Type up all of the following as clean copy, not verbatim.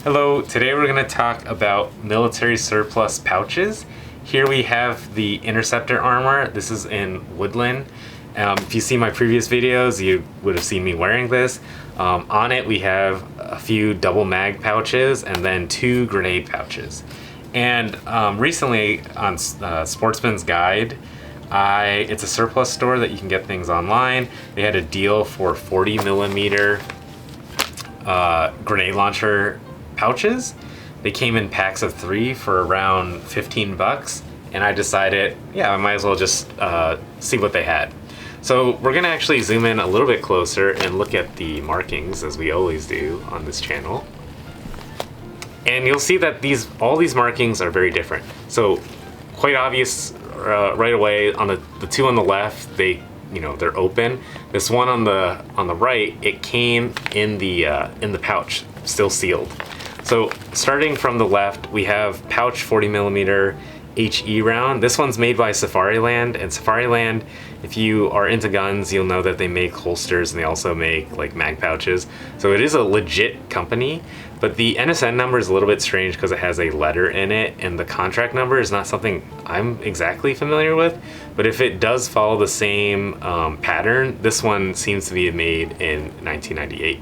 Hello, today we're going to talk about military surplus pouches. Here we have the interceptor armor. This is in woodland. If you see my previous videos, you would have seen me wearing this. On it we have a few double mag pouches and then 2 grenade pouches. And recently on Sportsman's Guide, it's a surplus store that you can get things online. They had a deal for 40 millimeter grenade launcher pouches. They came in packs of 3 for around 15 bucks, and I decided, yeah, I might as well just see what they had. So we're gonna actually zoom in a little bit closer and look at the markings, as we always do on this channel. And you'll see that all these markings are very different. So quite obvious right away on the 2 on the left, they're open. This one on the right, it came in the pouch, still sealed. So starting from the left, we have pouch 40 millimeter HE round. This one's made by Safariland, and Safariland, if you are into guns, you'll know that they make holsters and they also make like mag pouches. So it is a legit company, but the NSN number is a little bit strange because it has a letter in it, and the contract number is not something I'm exactly familiar with. But if it does follow the same pattern, this one seems to be made in 1998.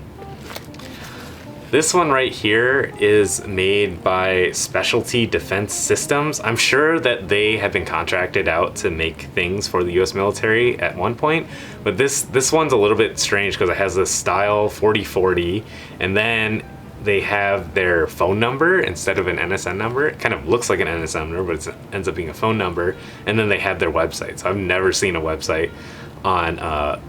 This one right here is made by Specialty Defense Systems. I'm sure that they have been contracted out to make things for the US military at one point, but this one's a little bit strange because it has this style 4040, and then they have their phone number instead of an NSN number. It kind of looks like an NSN number, but it ends up being a phone number, and then they have their website. So I've never seen a website on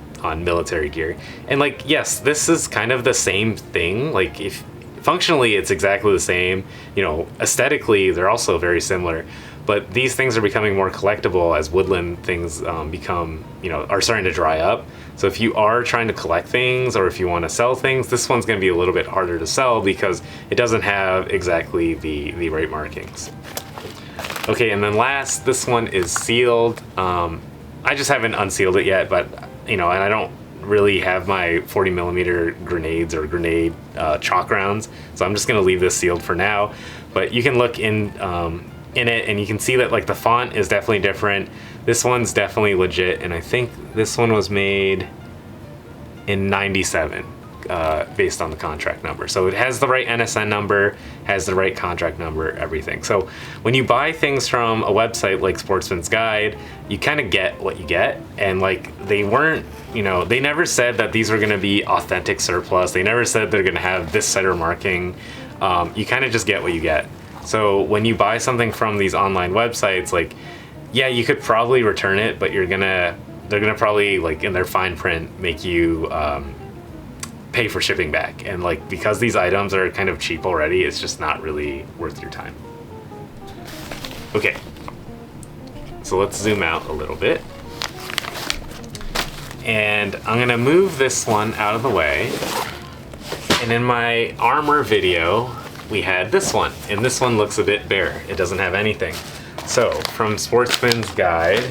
military gear. And like, yes, this is kind of the same thing. Like, if functionally it's exactly the same, aesthetically they're also very similar, but these things are becoming more collectible as woodland things are starting to dry up. So if you are trying to collect things, or if you want to sell things, this one's going to be a little bit harder to sell because it doesn't have exactly the right markings. Okay, and then last, this one is sealed. I just haven't unsealed it yet, but and I don't really have my 40 millimeter grenades or grenade chalk rounds, so I'm just gonna leave this sealed for now. But you can look in it and you can see that like the font is definitely different. This one's definitely legit, and I think this one was made in 97 based on the contract number. So it has the right NSN number, has the right contract number, everything. So when you buy things from a website like Sportsman's Guide, you kind of get what you get. And like, they weren't, they never said that these were gonna be authentic surplus. They never said they're gonna have this set or marking. You kind of just get what you get. So when you buy something from these online websites, like, yeah, you could probably return it, but they're gonna probably, like, in their fine print, make you pay for shipping back. And like, because these items are kind of cheap already, it's just not really worth your time. Okay, so let's zoom out a little bit, and I'm gonna move this one out of the way. And in my armor video, we had this one, and this one looks a bit bare. It doesn't have anything. So from Sportsman's Guide,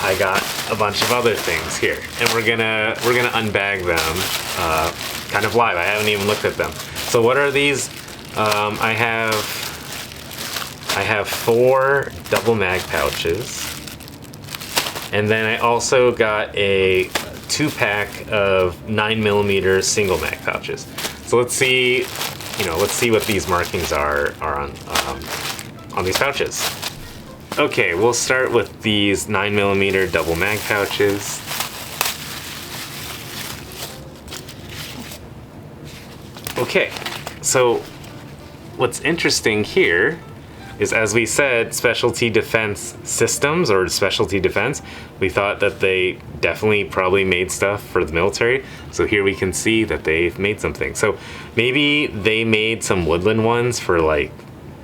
I got a bunch of other things here, and we're gonna unbag them kind of live. I haven't even looked at them. So what are these? I have 4 double mag pouches, and then I also got a 2-pack of 9 millimeter single mag pouches. So let's see what these markings are on these pouches. Okay, we'll start with these 9 millimeter double mag pouches. Okay, so what's interesting here is, as we said, Specialty Defense Systems, or Specialty Defense, we thought that they definitely probably made stuff for the military. So here we can see that they've made something. So maybe they made some woodland ones for, like,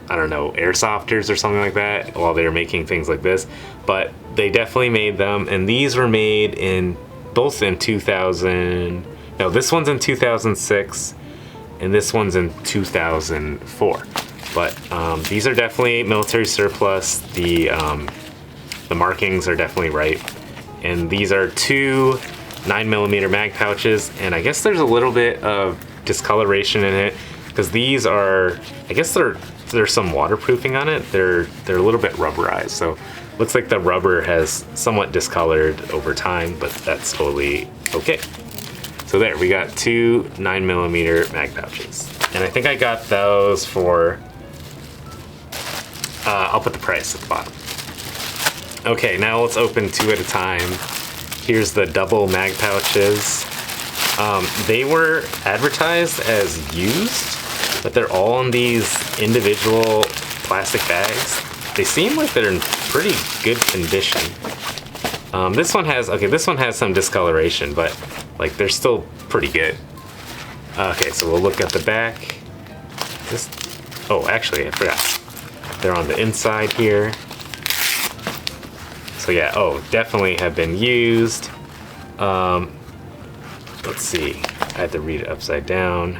I don't know, airsofters or something like that while they were making things like this, but they definitely made them. And these were made both in 2000, no, this one's in 2006 and this one's in 2004. But these are definitely military surplus. The markings are definitely right. And these are 2 9mm mag pouches, and I guess there's a little bit of discoloration in it. because these are, I guess there's some waterproofing on it. They're a little bit rubberized, so looks like the rubber has somewhat discolored over time, but that's totally okay. So there, we got 2 9mm mag pouches. And I think I got those for, I'll put the price at the bottom. Okay, now let's open 2 at a time. Here's the double mag pouches. They were advertised as used, but they're all in these individual plastic bags. They seem like they're in pretty good condition. This one has some discoloration, but like they're still pretty good. Okay, so we'll look at the back. Oh, actually, I forgot. They're on the inside here. So yeah, oh, definitely have been used. Let's see, I had to read it upside down.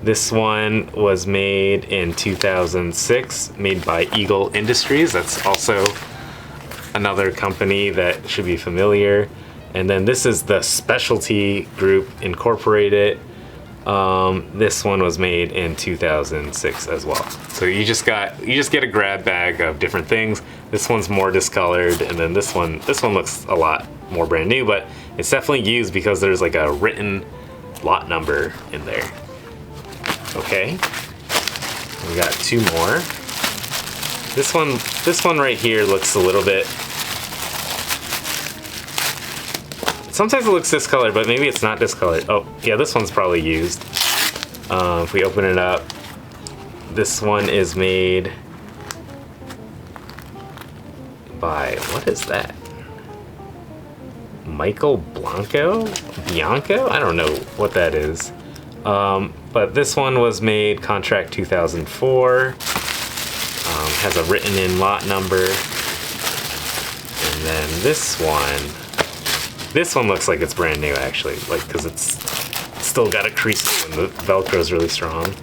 This one was made in 2006, made by Eagle Industries. That's also another company that should be familiar. And then this is the Specialty Group Incorporated. This one was made in 2006 as well. So you just get a grab bag of different things. This one's more discolored, and then this one looks a lot more brand new, but it's definitely used because there's like a written lot number in there. Okay, we got 2 more. This one right here looks a little bit, sometimes it looks discolored, but maybe it's not discolored. Oh yeah, this one's probably used. If we open it up, this one is made by, what is that? Michael Bianco? I don't know what that is. But this one was made contract 2004. Has a written in lot number. And then this one looks like it's brand new actually, like, because it's still got a crease and the Velcro is really strong.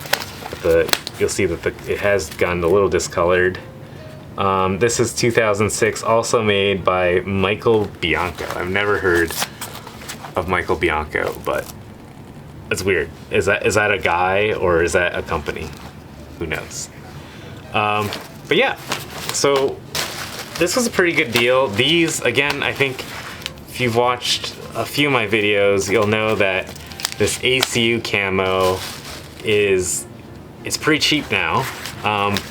But you'll see that it has gotten a little discolored. This is 2006, also made by Michael Bianco. I've never heard of Michael Bianco, but it's weird. Is that a guy or is that a company? Who knows? But yeah, so this was a pretty good deal. These, again, I think if you've watched a few of my videos, you'll know that this ACU camo it's pretty cheap now,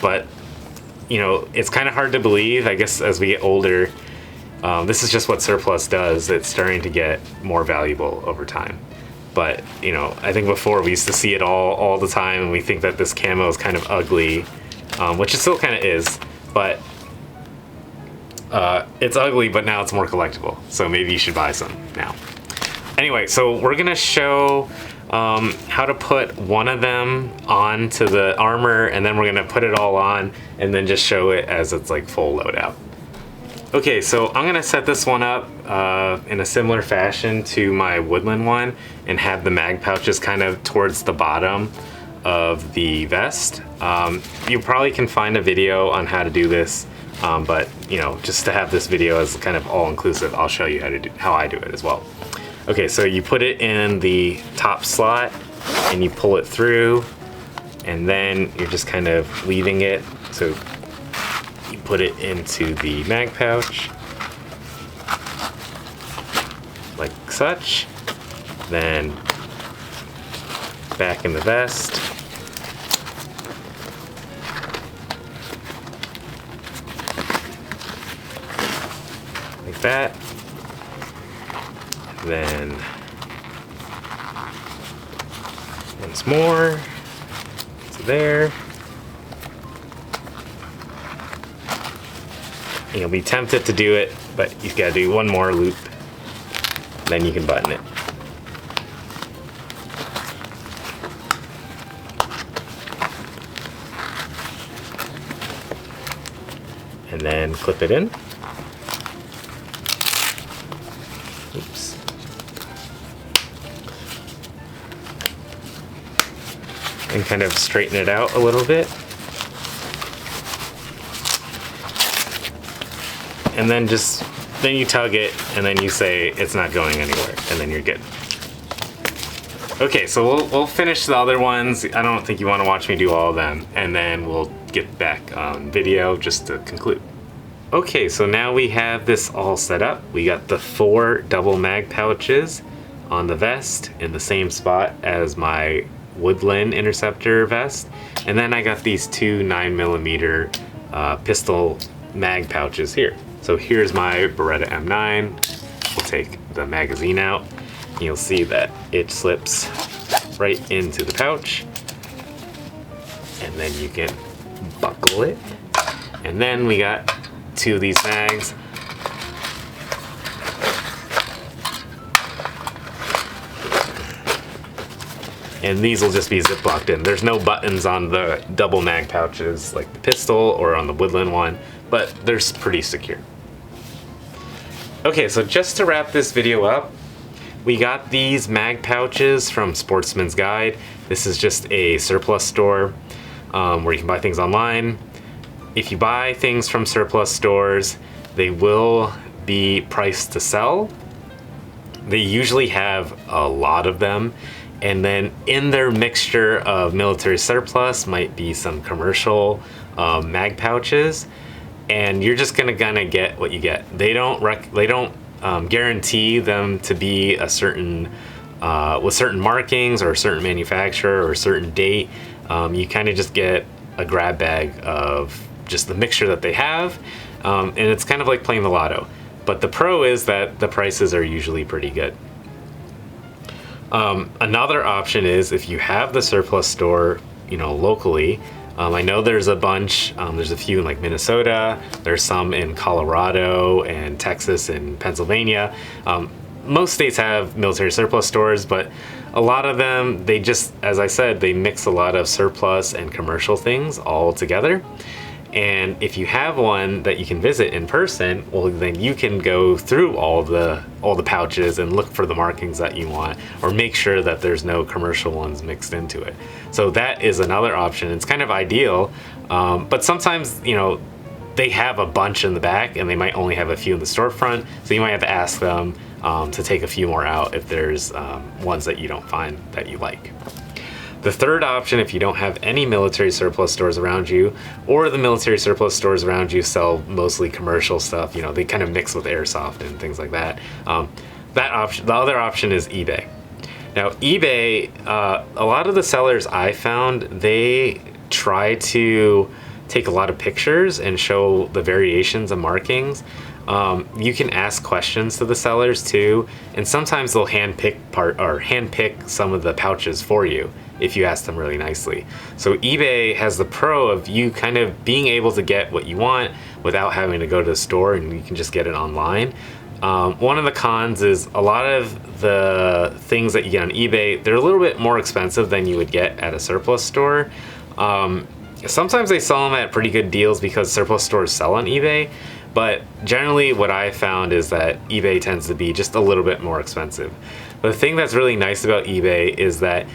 but you know, it's kind of hard to believe, I guess, as we get older. This is just what surplus does. It's starting to get more valuable over time. But, you know, I think before we used to see it all the time, and we think that this camo is kind of ugly, which it still kind of is, but it's ugly, but now it's more collectible. So maybe you should buy some now. Anyway, so we're gonna show how to put one of them onto the armor, and then we're gonna put it all on and then just show it as it's like full loadout. Okay, so I'm gonna set this one up in a similar fashion to my woodland one and have the mag pouches kind of towards the bottom of the vest. You probably can find a video on how to do this, but you know, just to have this video as kind of all-inclusive, I'll show you how I do it as well. Okay, so you put it in the top slot and you pull it through, and then you're just kind of leaving it. So you put it into the mag pouch, like such, then back in the vest. Like that. Then once more, so there. You'll be tempted to do it, but you've got to do one more loop, then you can button it. And then clip it in. Oops. And kind of straighten it out a little bit. And then then you tug it, and then you say it's not going anywhere, and then you're good. Okay, so we'll finish the other ones. I don't think you want to watch me do all of them, and then we'll get back on video just to conclude. Okay, so now we have this all set up. We got the 4 double mag pouches on the vest in the same spot as my Woodland interceptor vest, and then I got these 2 9mm pistol mag pouches here. So here's my Beretta M9. We'll take the magazine out. You'll see that it slips right into the pouch, and then you can buckle it. And then we got 2 of these mags. And these will just be zip locked in. There's no buttons on the double mag pouches like the pistol or on the Woodland one, but they're pretty secure. Okay, so just to wrap this video up, we got these mag pouches from Sportsman's Guide. This is just a surplus store where you can buy things online. If you buy things from surplus stores, they will be priced to sell. They usually have a lot of them, and then in their mixture of military surplus might be some commercial mag pouches, and you're just gonna get what you get. They don't guarantee them to be a certain with certain markings or a certain manufacturer or a certain date. You kind of just get a grab bag of just the mixture that they have, and it's kind of like playing the lotto. But the pro is that the prices are usually pretty good. Another option is if you have the surplus store, locally. I know there's a bunch. There's a few in like Minnesota. There's some in Colorado and Texas and Pennsylvania. Most states have military surplus stores, but a lot of them, they just, as I said, they mix a lot of surplus and commercial things all together. And if you have one that you can visit in person, well, then you can go through all the pouches and look for the markings that you want, or make sure that there's no commercial ones mixed into it. So that is another option. It's kind of ideal, but sometimes, they have a bunch in the back and they might only have a few in the storefront. So you might have to ask them to take a few more out if there's ones that you don't find that you like. The third option, if you don't have any military surplus stores around you, or the military surplus stores around you sell mostly commercial stuff, they kind of mix with airsoft and things like that. The other option is eBay. Now, eBay, a lot of the sellers I found, they try to take a lot of pictures and show the variations of markings. You can ask questions to the sellers too, and sometimes they'll handpick some of the pouches for you if you ask them really nicely. So eBay has the pro of you kind of being able to get what you want without having to go to the store, and you can just get it online. One of the cons is a lot of the things that you get on eBay, they're a little bit more expensive than you would get at a surplus store. Sometimes they sell them at pretty good deals because surplus stores sell on eBay, but generally what I found is that eBay tends to be just a little bit more expensive. But the thing that's really nice about eBay is that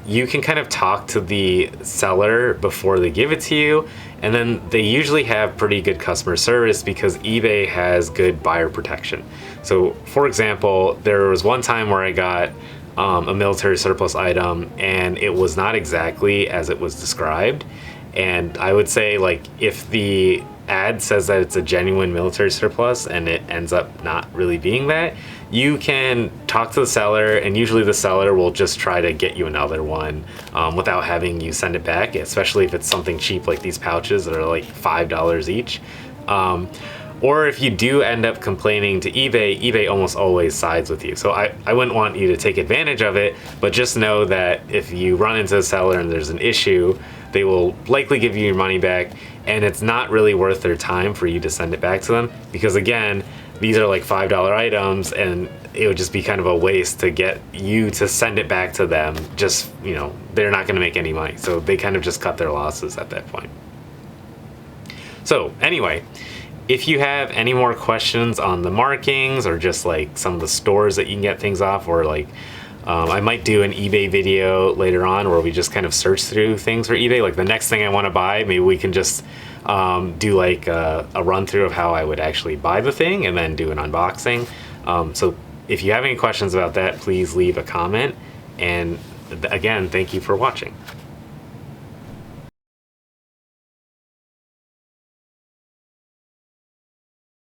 you can kind of talk to the seller before they give it to you, and then they usually have pretty good customer service because eBay has good buyer protection. So for example, there was one time where I got a military surplus item and it was not exactly as it was described. And I would say, like, if the ad says that it's a genuine military surplus and it ends up not really being that, you can talk to the seller, and usually the seller will just try to get you another one without having you send it back, especially if it's something cheap like these pouches that are like $5 each. Or if you do end up complaining to eBay, eBay almost always sides with you. So I wouldn't want you to take advantage of it, but just know that if you run into a seller and there's an issue, they will likely give you your money back, and it's not really worth their time for you to send it back to them, because again, these are like $5 items, and it would just be kind of a waste to get you to send it back to them. Just, they're not going to make any money. So they kind of just cut their losses at that point. So anyway, if you have any more questions on the markings or just like some of the stores that you can get things off, or like I might do an eBay video later on where we just kind of search through things for eBay. Like the next thing I want to buy, maybe we can just do like a run through of how I would actually buy the thing and then do an unboxing. So if you have any questions about that, please leave a comment, and again, thank you for watching.